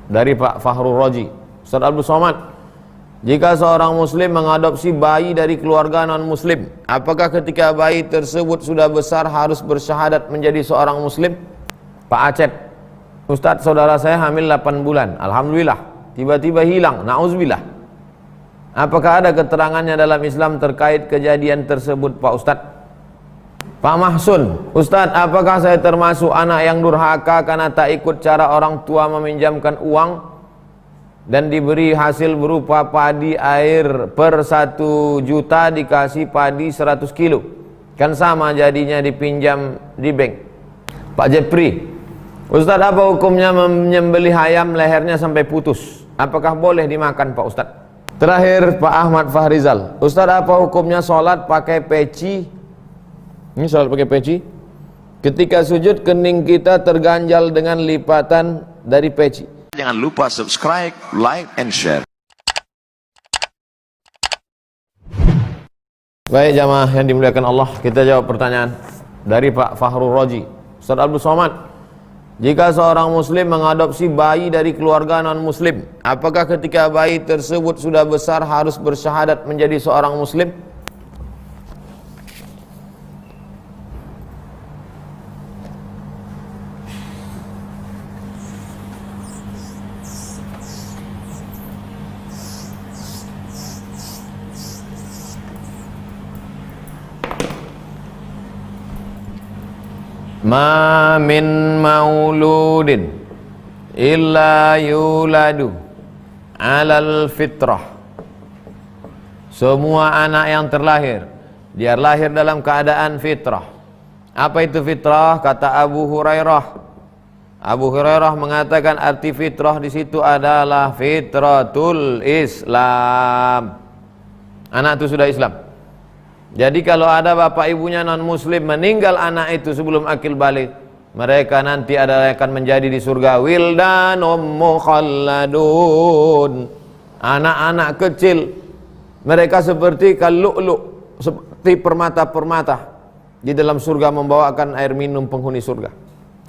dari Pak Fahrul Raji. Ustaz Abdul Somad, jika seorang muslim mengadopsi bayi dari keluarga non muslim, apakah ketika bayi tersebut sudah besar harus bersyahadat menjadi seorang muslim? Pak Acep, Ustaz, saudara saya hamil 8 bulan, alhamdulillah, tiba-tiba hilang, na'udzubillah. Apakah ada keterangannya dalam Islam terkait kejadian tersebut, Pak Ustaz? Pak Mahsun, Ustaz, apakah saya termasuk anak yang durhaka karena tak ikut cara orang tua meminjamkan uang dan diberi hasil berupa padi air per 1 juta dikasih padi 100 kilo, kan sama jadinya dipinjam di bank? Pak Jepri, Ustaz, apa hukumnya menyembelih ayam lehernya sampai putus? Apakah boleh dimakan, Pak Ustaz? Terakhir Pak Ahmad Fahrizal, Ustaz, apa hukumnya sholat pakai peci? Ini sholat pakai peci. Ketika sujud kening kita terganjal dengan lipatan dari peci. Jangan lupa subscribe, like, and share. Baik jamaah yang dimuliakan Allah, kita jawab pertanyaan dari Pak Fahrul Raji. Ustaz Abdul Somad, jika seorang muslim mengadopsi bayi dari keluarga non muslim, apakah ketika bayi tersebut sudah besar harus bersyahadat menjadi seorang muslim? Ma min mauludin illa yuladu alal fitrah. Semua anak yang terlahir, dia lahir dalam keadaan fitrah. Apa itu fitrah? Kata Abu Hurairah. Abu Hurairah mengatakan arti fitrah di situ adalah fitratul Islam. Anak itu sudah Islam. Jadi kalau ada bapak ibunya non muslim meninggal anak itu sebelum akil balik, mereka nanti adalah akan menjadi di surga wildanum mukhalladun, anak-anak kecil, mereka seperti kallu'lu', seperti permata-permata di dalam surga membawakan air minum penghuni surga.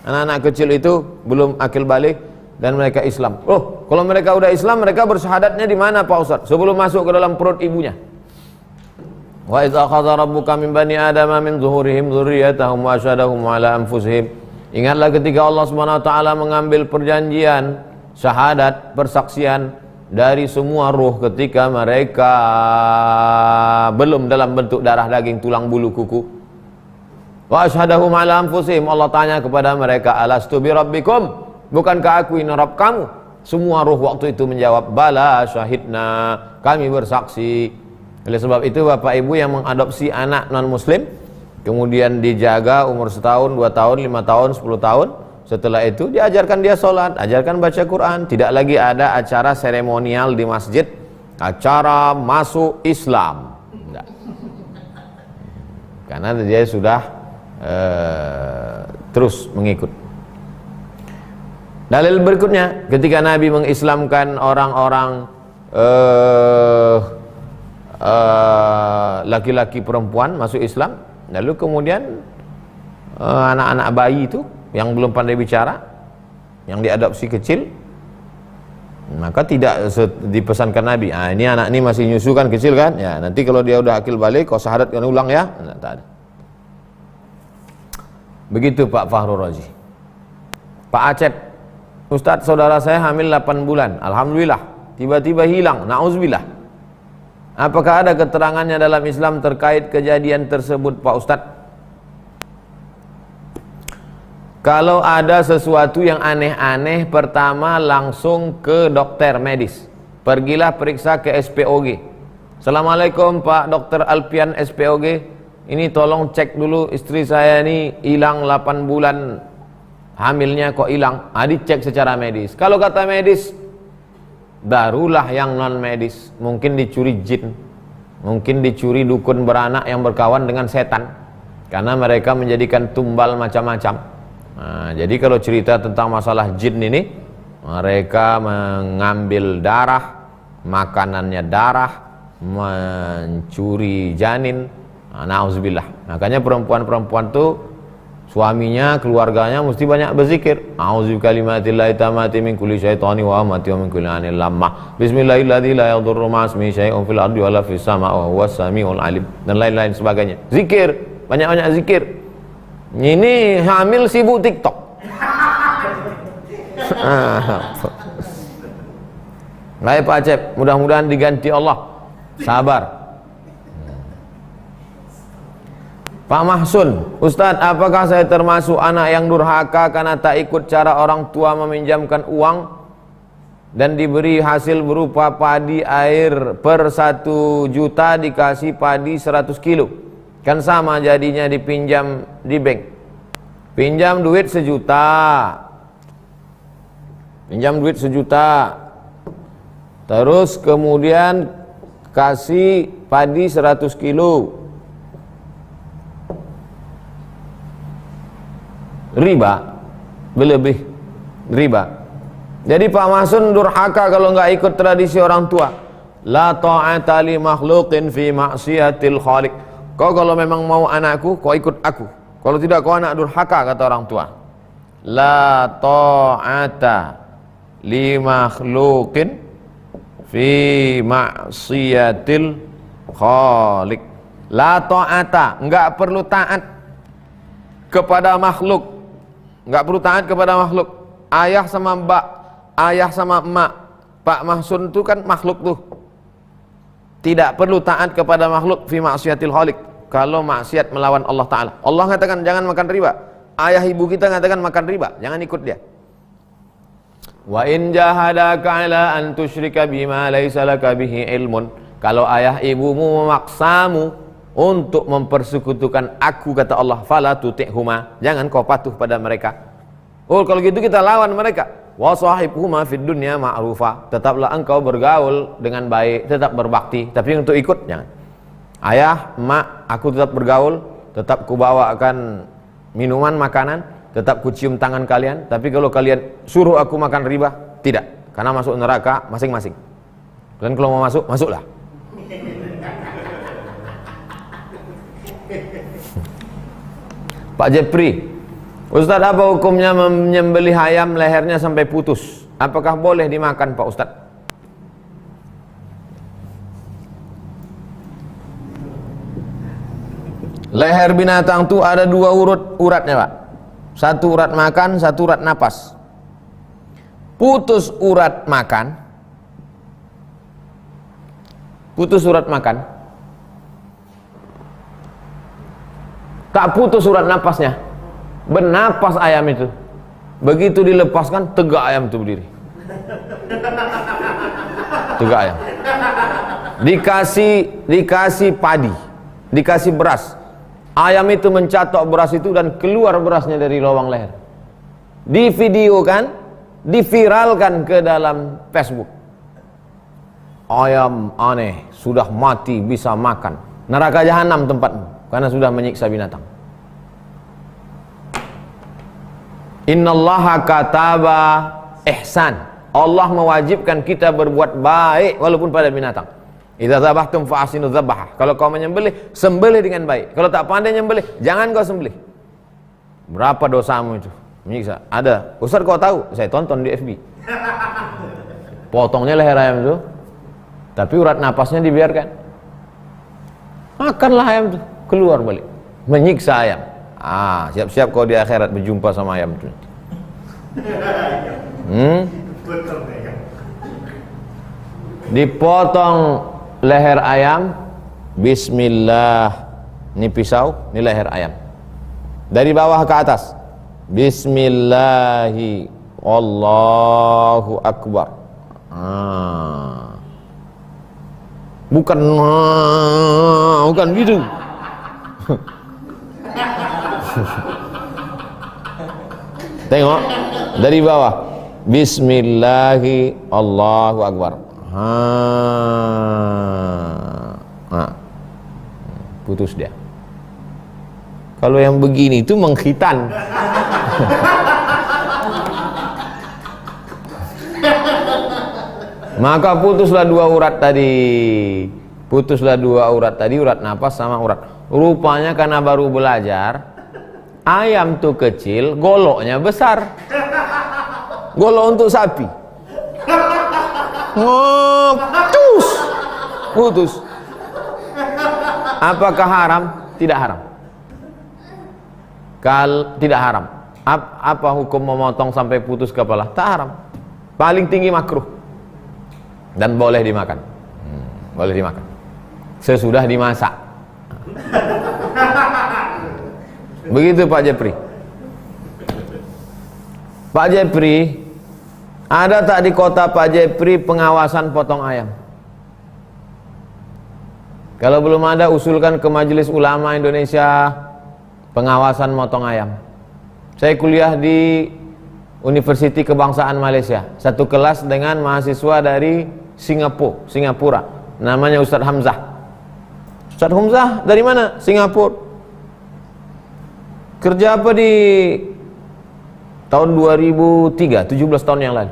Anak-anak kecil itu belum akil balik dan mereka Islam. Oh, kalau mereka udah Islam, mereka bersyahadatnya di mana, Pak Ustaz? Sebelum masuk ke dalam perut ibunya. Wa idza akhadha rabbuka min bani adama min zuhurihim dzurriyyatahum wa asyhadahum ala anfusihim. Ingatlah ketika Allah Subhanahu wa taala mengambil perjanjian, syahadat, persaksian dari semua ruh ketika mereka belum dalam bentuk darah daging tulang bulu kuku. Wa asyhadahum ala anfusihim, Allah tanya kepada mereka, alastu bi rabbikum, bukankah aku ini Rabb kamu? Semua ruh waktu itu menjawab, bala syahidna, kami bersaksi. Oleh sebab itu bapak ibu yang mengadopsi anak non muslim, kemudian dijaga umur 1 tahun, 2 tahun, 5 tahun, 10 tahun, setelah itu diajarkan dia sholat, ajarkan baca Quran. Tidak lagi ada acara seremonial di masjid, acara masuk Islam. Tidak. Karena dia sudah terus mengikut. Dalil berikutnya, ketika Nabi mengislamkan orang-orang laki-laki perempuan masuk Islam, lalu kemudian anak-anak bayi itu yang belum pandai bicara, yang diadopsi kecil, maka tidak dipesankan Nabi, ini anak ini masih nyusu kan, kecil kan, ya nanti kalau dia udah akil balik kau syahadat kan ulang ya. Nah, tak ada. Begitu Pak Fahrul Raji. Pak Acep, Ustaz, saudara saya hamil 8 bulan, alhamdulillah, tiba-tiba hilang, na'udzubillah. Apakah ada keterangannya dalam Islam terkait kejadian tersebut, Pak Ustadz? Kalau ada sesuatu yang aneh-aneh, pertama langsung ke dokter medis. Pergilah periksa ke SPOG. Assalamualaikum Pak Dokter Alpian SPOG. Ini tolong cek dulu istri saya ini hilang 8 bulan hamilnya kok hilang. Dicek secara medis. Kalau kata medis, barulah yang non medis, mungkin dicuri jin, mungkin dicuri dukun beranak yang berkawan dengan setan, karena mereka menjadikan tumbal macam-macam. Nah, jadi kalau cerita tentang masalah jin ini, mereka mengambil darah, makanannya darah, mencuri janin. Nah, na'udzubillah. Makanya perempuan-perempuan tuh Suaminya, keluarganya mesti banyak berzikir. A'udzu bikalimatillahi tammati min kulli syaitani wa amati wa min kulli anil lamah. Bismillahirrahmanirrahim la yadurru ma'asmi syai'un fil ardi wa la fis sama' wa huwas samiul alim. Dan lain-lain sebagainya. Zikir, banyak-banyak zikir. Ini hamil sibuk TikTok. Baik Pak Acep, mudah-mudahan diganti Allah. Sabar. Pak Mahsun, Ustadz, apakah saya termasuk anak yang durhaka karena tak ikut cara orang tua meminjamkan uang dan diberi hasil berupa padi air per 1 juta dikasih padi 100 kilo? Kan sama jadinya dipinjam di bank. Pinjam duit 1 juta. Pinjam duit 1 juta. Terus kemudian kasih padi 100 kilo. Riba, berlebih riba. Jadi Pak Masun durhaka kalau nggak ikut tradisi orang tua. La ta'ata li makhluqin fi maksiatil khaliq. Kau kalau memang mau anakku, kau ikut aku. Kalau tidak, kau anak durhaka, kata orang tua. La ta'ata li makhluqin fi maksiatil khaliq. La ta'ata, nggak perlu taat kepada makhluk. Nggak perlu taat kepada makhluk. Ayah sama mbak, ayah sama emak, Pak Mahsun itu kan makhluk tuh. Tidak perlu taat kepada makhluk fi maksiatil khaliq. Kalau maksiat melawan Allah Ta'ala. Allah katakan jangan makan riba. Ayah ibu kita katakan makan riba, jangan ikut dia. Wa in jahadaka ala an tusyrika bima laisa laka bihi ilmun. Kalau ayah ibumu memaksamu untuk mempersekutukan aku, kata Allah, fala tuti'huma, jangan kau patuh pada mereka. Oh, kalau gitu kita lawan mereka. Wa sahibhuma fid dunya ma'rufa, tetaplah engkau bergaul dengan baik, tetap berbakti, tapi untuk ikut jangan. Ayah, emak, aku tetap bergaul, tetap kubawakan minuman, makanan, tetap kucium tangan kalian, tapi kalau kalian suruh aku makan riba, tidak, karena masuk neraka masing-masing. Dan kalau mau masuk, masuklah. Pak Jepri, Ustadz, apa hukumnya menyembelih ayam lehernya sampai putus? Apakah boleh dimakan Pak Ustadz? Leher binatang itu ada 2 uratnya Pak. 1 urat makan, 1 urat napas. Putus urat makan, tak putus urat napasnya, bernapas ayam itu. Begitu dilepaskan, tegak ayam itu berdiri. Tegak ayam. Dikasih padi, dikasih beras. Ayam itu mencatok beras itu dan keluar berasnya dari lubang leher. Divideokan, diviralkan ke dalam Facebook. Ayam aneh, sudah mati bisa makan. Neraka jahanam tempatmu, karena sudah menyiksa binatang. Innallaha kataba ihsan. Allah mewajibkan kita berbuat baik walaupun pada binatang. Idza dzabhtum fa ahsinu dzabhah. Kalau kau menyembelih, sembelih dengan baik. Kalau tak pandai nyembelih, jangan kau sembelih. Berapa dosamu itu? Menyiksa. Ada. Ustaz, kau tahu? Saya tonton di FB. Potongnya leher ayam itu, tapi urat napasnya dibiarkan. Makanlah ayam itu, keluar balik. Menyiksa ayam. Siap-siap kau di akhirat berjumpa sama ayam itu. Dipotong leher ayam, bismillah. Ini pisau, ini leher ayam. Dari bawah ke atas, bismillahi, Allahu akbar. Bukan gitu. Tengok dari bawah, bismillahi, Allahu akbar. Putus dia. Kalau yang begini itu mengkhitan. Maka putuslah 2 urat tadi. Putuslah 2 urat tadi, urat napas sama urat. Rupanya karena baru belajar, Ayam tuh kecil, goloknya besar. Golok untuk sapi. Putus. Putus. Apakah haram? Tidak haram. Tidak haram. Apa hukum memotong sampai putus kepala? Tak haram. Paling tinggi makruh. Dan boleh dimakan. Boleh dimakan. Sesudah dimasak. Begitu Pak Jepri. Pak Jepri, ada tak di kota Pak Jepri pengawasan potong ayam? Kalau belum ada, usulkan ke Majelis Ulama Indonesia pengawasan motong ayam. Saya kuliah di Universiti Kebangsaan Malaysia, satu kelas dengan mahasiswa dari Singapura. Namanya Ustadz Hamzah. Ustadz Hamzah dari mana? Singapura. Kerja apa di tahun 2003, 17 tahun yang lalu.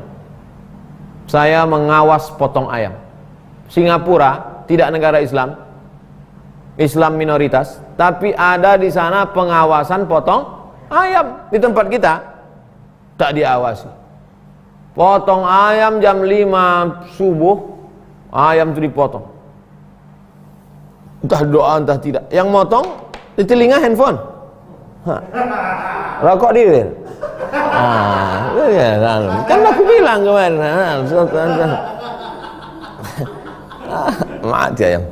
Saya mengawas potong ayam. Singapura tidak negara Islam, Islam minoritas, tapi ada di sana pengawasan potong ayam. Di tempat kita tak diawasi. Potong ayam jam 5 subuh, ayam itu dipotong. Entah doa entah tidak. Yang motong di telinga handphone. Rokok dia. Kan aku bilang kemarin. Mati ayam.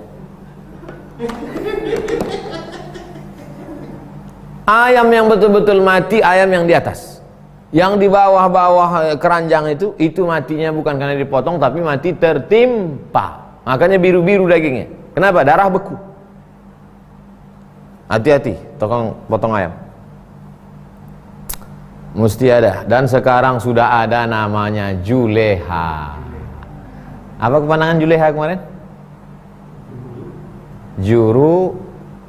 Ayam yang betul-betul mati, ayam yang di atas. Yang di bawah-bawah keranjang itu matinya bukan karena dipotong, tapi mati tertimpa. Makanya biru-biru dagingnya. Kenapa? Darah beku. Hati-hati, tukang potong ayam. Mesti ada. Dan sekarang sudah ada namanya juleha. Apa kepanjangan juleha kemarin?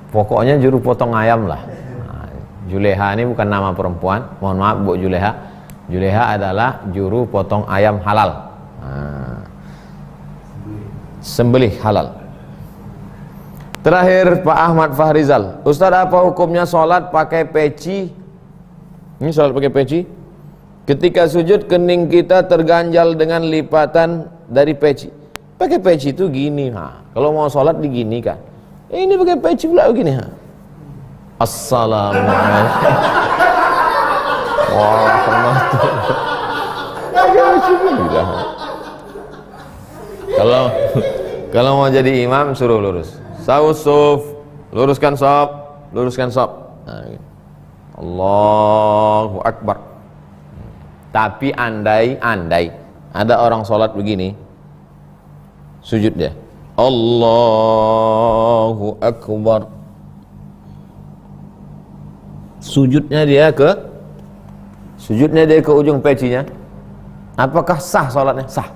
Pokoknya juru potong ayam lah. Nah, juleha ini bukan nama perempuan. Mohon maaf Bu Juleha. Juleha adalah juru potong ayam halal. Nah, sembelih halal. Terakhir Pak Ahmad Fahrizal. Ustaz, apa hukumnya sholat pakai peci? Ini sholat pakai peci. Ketika sujud kening kita terganjal dengan lipatan dari peci. Pakai peci itu gini. Kalau mau sholat diginikan. Ini pakai peci pula begini. Assalamualaikum warahmatullahi. Kalau mau jadi imam suruh lurus. Sawusuf, luruskan sop, luruskan sop. Nah, Allahu Akbar. Tapi andai ada orang sholat begini, sujud dia, Allahu Akbar. Sujudnya dia ke ujung pecinya. Apakah sah sholatnya? Sah.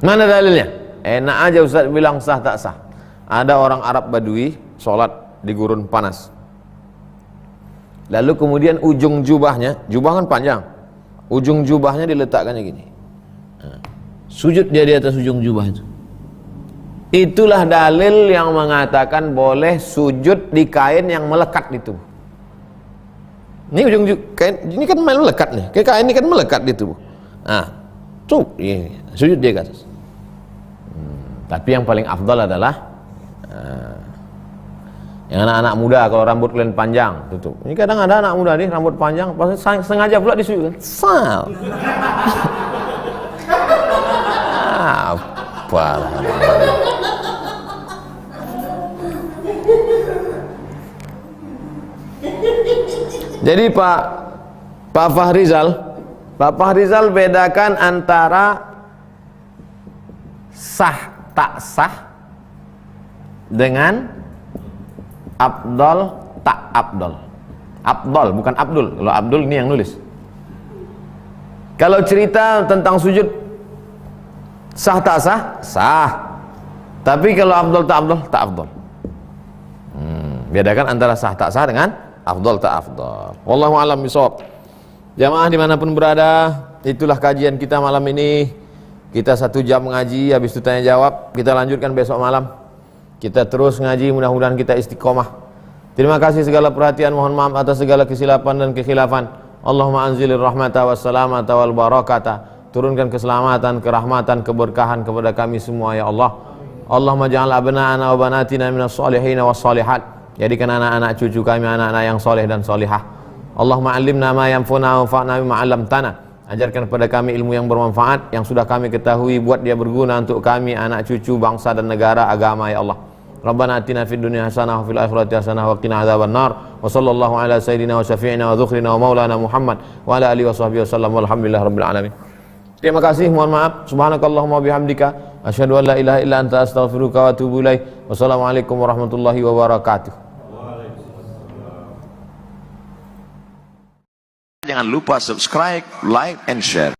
Mana dalilnya? Enak aja Ustaz bilang sah tak sah. Ada orang Arab Badui sholat di gurun panas. Lalu kemudian ujung jubahnya, jubah kan panjang, ujung jubahnya diletakkannya gini. Sujud dia di atas ujung jubah itu. Itulah dalil yang mengatakan boleh sujud di kain yang melekat di tubuh. Ini ujung kain, ini kan melekat nih, kayak kain ini kan melekat di tubuh. Sujud dia ke atas. Tapi yang paling afdal adalah yang anak-anak muda, kalau rambut kalian panjang tutup. Ini kadang ada anak muda nih rambut panjang, pasti sengaja pula disujudkan. Apa? Jadi Pak Fahrizal bedakan antara sah tak sah dengan Abdol tak Abdol. Abdol bukan Abdul. Kalau Abdul ini yang nulis. Kalau cerita tentang sujud sah tak sah? Sah. Tapi kalau Abdol tak Abdol? Tak Abdol. Bedakan antara sah tak sah dengan Abdol tak Abdol. Wallahu a'lam bishawab. Jamaah dimanapun berada, itulah kajian kita malam ini. Kita 1 jam ngaji, habis itu tanya jawab. Kita lanjutkan besok malam. Kita terus ngaji, mudah-mudahan kita istiqomah. Terima kasih segala perhatian, mohon maaf atas segala kesilapan dan kekhilafan. Allahumma anzilir rahmata wassalamata wal barakata. Turunkan keselamatan, kerahmatan, keberkahan kepada kami semua ya Allah. Allahumma ja'al abna'ana wa banatina minas solihin was solihat. Jadikan anak-anak cucu kami anak-anak yang soleh dan solihah. Allahumma alimna ma yanfa'una wa fa'na bima 'allamtana. Ajarkan kepada kami ilmu yang bermanfaat, yang sudah kami ketahui, buat dia berguna untuk kami, anak cucu, bangsa dan negara, agama ya Allah. Rabbana atina fid dunya hasanah wa fil akhirati hasanah wa qina adzaban nar. Wa sallallahu ala sayyidina wa syafi'ina wa dzukhrina wa maulana Muhammad wa ala alihi wa sahbihi wasallam walhamdulillahirabbil alamin. Terima kasih, mohon maaf. Subhanakallahumma bihamdika asyhadu an la ilaha illa anta astaghfiruka wa atubu ilaik. Wassalamualaikum warahmatullahi wabarakatuh. Jangan lupa subscribe, like, and share.